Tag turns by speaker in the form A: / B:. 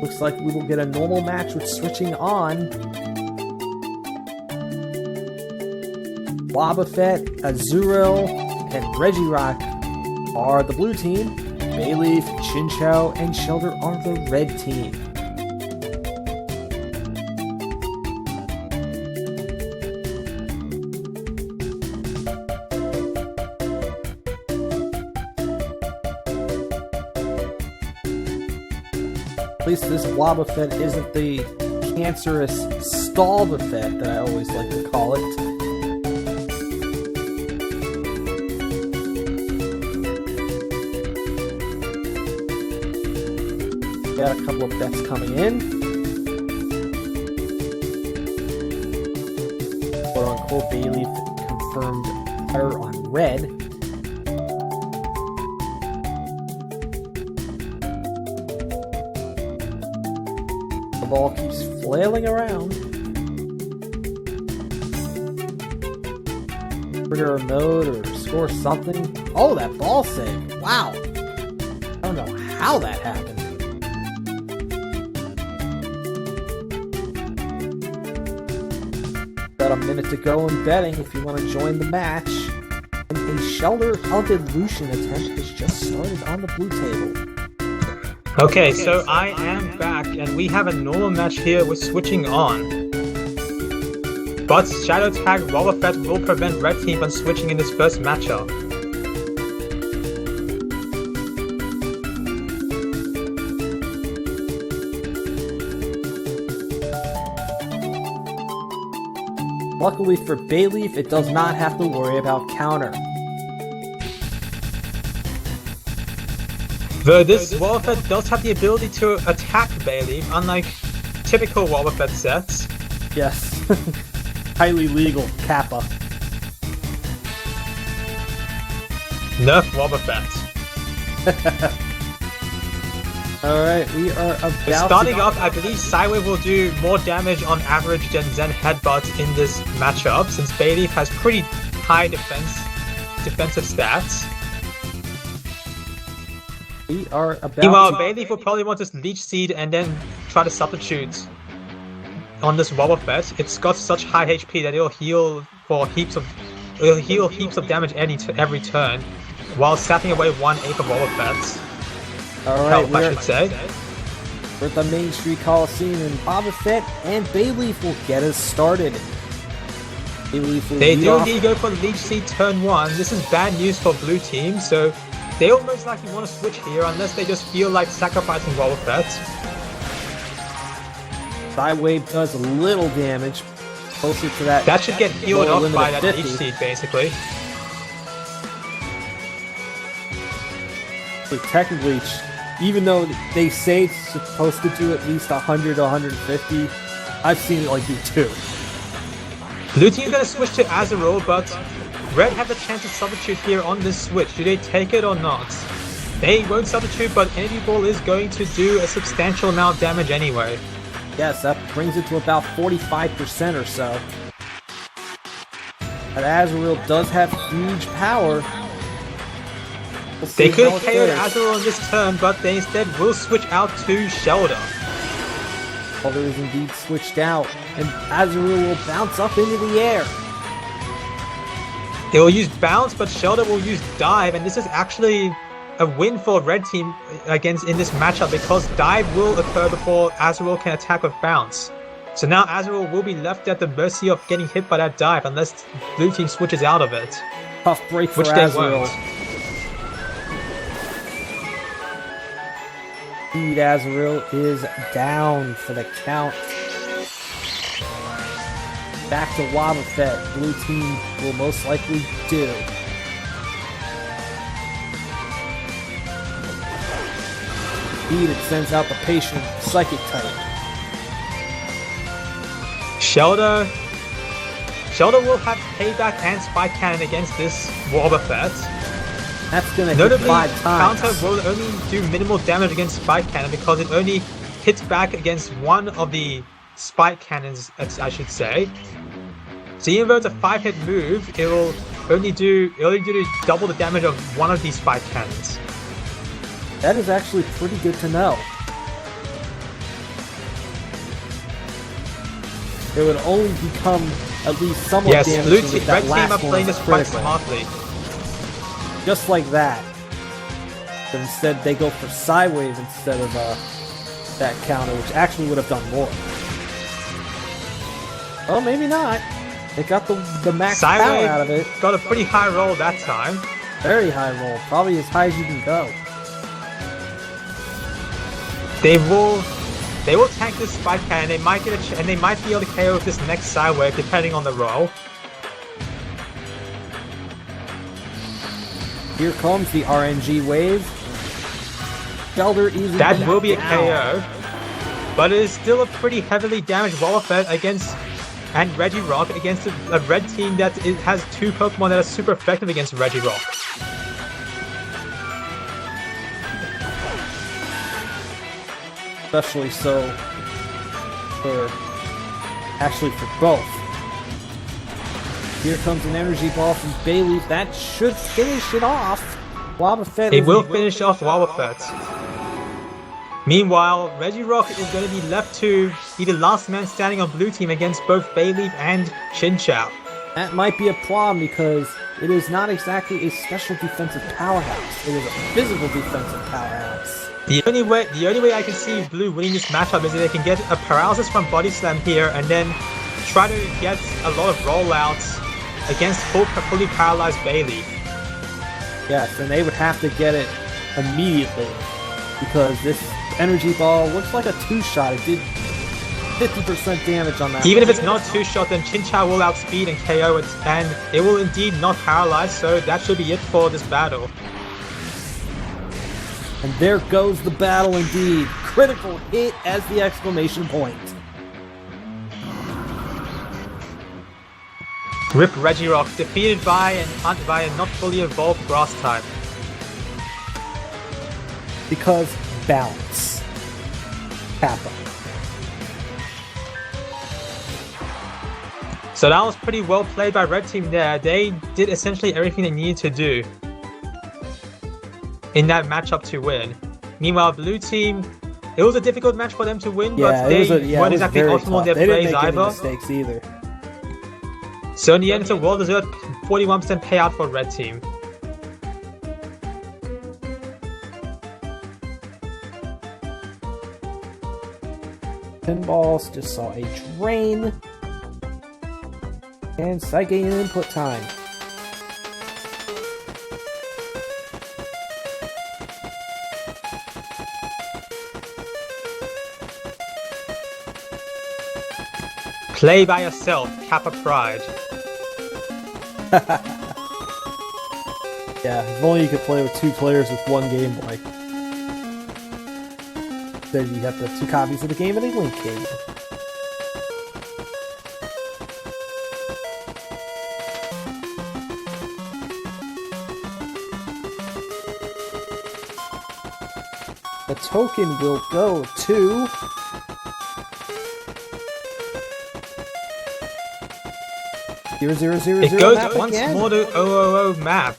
A: Looks like we will get a normal match with switching on. Wobbuffet, Azurill, and Regirock are the blue team. Bayleef, Chinchou, and Shellder are the red team. At least this Wobbuffet isn't the cancerous Stallbuffet that I always like to call it. Got a couple of bets coming in. Quote unquote Bayleef confirmed error on red. The ball keeps flailing around. Trigger a mode or score something. Oh, that ball save. Wow. I don't know how that happened. About a minute to go in betting if you want to join the match. And a Shellder evolution attempt has just started on the blue table.
B: Okay, so I am back, and we have a normal match here with switching on. But Shadow Tag Wobbuffet will prevent Red Team from switching in this first matchup.
A: Luckily for Bayleef, it does not have to worry about counter.
B: Though this Wobbuffet does have the ability to attack Bayleef, unlike typical Wobbuffet sets.
A: Yes. Highly legal, Kappa.
B: Nerf Wobbuffet.
A: Alright, we are about
B: Starting off, I believe Sideway will do more damage on average than Zen Headbutt in this matchup, since Bayleef has pretty high defensive stats.
A: We are about
B: Meanwhile, Bayleef will probably want to Leech Seed and then try to substitute on this Wobbuffet. It's got such high HP that it'll heal heaps of damage every turn, while sapping away 1/8 of Wobbuffets.
A: Alright,
B: I should say.
A: We're at the Main Street Coliseum, and Wobbuffet and Bayleef will get us started.
B: They do indeed go for Leech Seed turn 1. This is bad news for blue team, so they will most likely want to switch here unless they just feel like sacrificing Wobbuffet.
A: Sidewave does a little damage, closer to that.
B: That should get healed off by that
A: 50.
B: Leech Seed, basically.
A: So technically, even though they say it's supposed to do at least 100 to 150, I've seen it like do 2.
B: Blue team's gonna switch to Azurill, but Red have the chance to substitute here on this switch. Do they take it or not? They won't substitute, but Energy Ball is going to do a substantial amount of damage anyway.
A: Yes, that brings it to about 45% or so. That Azurill does have huge power.
B: They could KO Azurill on this turn, but they instead will switch out to Shellder.
A: Shellder is indeed switched out, and Azurill will bounce up into the air.
B: They will use Bounce, but Shellder will use Dive, and this is actually a win for Red Team in this matchup because Dive will occur before Azurill can attack with Bounce. So now Azurill will be left at the mercy of getting hit by that Dive unless Blue Team switches out of it.
A: Tough break for
B: which they
A: Azurill.
B: won't.
A: Indeed, Azurill is down for the count. Back to Wobbuffet. Blue team will most likely do. Indeed, it sends out the patient psychic type.
B: Shellder will have payback and Spike Cannon against this Wobbuffet.
A: That's gonna hit
B: Notably,
A: 5 times.
B: Counter will only do minimal damage against Spike Cannon because it only hits back against one of the Spike Cannons, I should say. So even though it's a 5-hit move, it will only do double the damage of one of these Spike Cannons.
A: That is actually pretty good to know. it would only become at least somewhat
B: Yes,
A: damaging
B: blue
A: if
B: team,
A: that
B: red team
A: last
B: are
A: one
B: playing
A: was
B: this quite
A: critical.
B: smartly.
A: Just like that. But instead, they go for sideways instead of that counter, which actually would have done more. Well, maybe not. They got the max power
B: Sideways
A: out of it.
B: got a pretty high roll that time.
A: Very high roll. Probably as high as you can go.
B: They will tank this spike cannon. They might get and they might be able to KO with this next sidewave depending on the roll.
A: Here comes the RNG wave. Shellder easily.
B: That will be a
A: down.
B: KO. But it is still a pretty heavily damaged Wobbuffet against and Regirock against a red team that has two Pokemon that are super effective against Regirock.
A: Especially so for both. Here comes an energy ball from Bayleef. That should finish it off. Wobbuffet
B: It will finish off Wobbuffet. Meanwhile, Regirock is going to be left to be the last man standing on blue team against both Bayleef and Chinchou.
A: That might be a problem because it is not exactly a special defensive powerhouse. It is a physical defensive powerhouse.
B: The only way I can see blue winning this matchup is that they can get a paralysis from Body Slam here and then try to get a lot of rollouts against fully paralyzed Bayleef.
A: Yes, and they would have to get it immediately because this energy ball looks like a two-shot. It did 50% damage on that.
B: Even if it's not a two-shot, then Chinchou will outspeed and KO it, and it will indeed not paralyze, so that should be it for this battle.
A: And there goes the battle indeed. Critical hit as the exclamation point.
B: Rip Regirock, defeated by a not fully evolved grass type.
A: Because balance. Kappa.
B: So that was pretty well played by red team there. They did essentially everything they needed to do in that matchup to win. Meanwhile, blue team, it was a difficult match for them to win, but they weren't exactly optimal in their plays either.
A: Mistakes either.
B: So in the end, it's a well-deserved 41% payout for red team.
A: Pinballs just saw a drain. And Psyche input time.
B: Play by yourself, Kappa Pride.
A: Yeah, if only you could play with two players with one Game Boy. Then you have the two copies of the game and a link cable. The token will go to...
B: It goes once more to 000 map.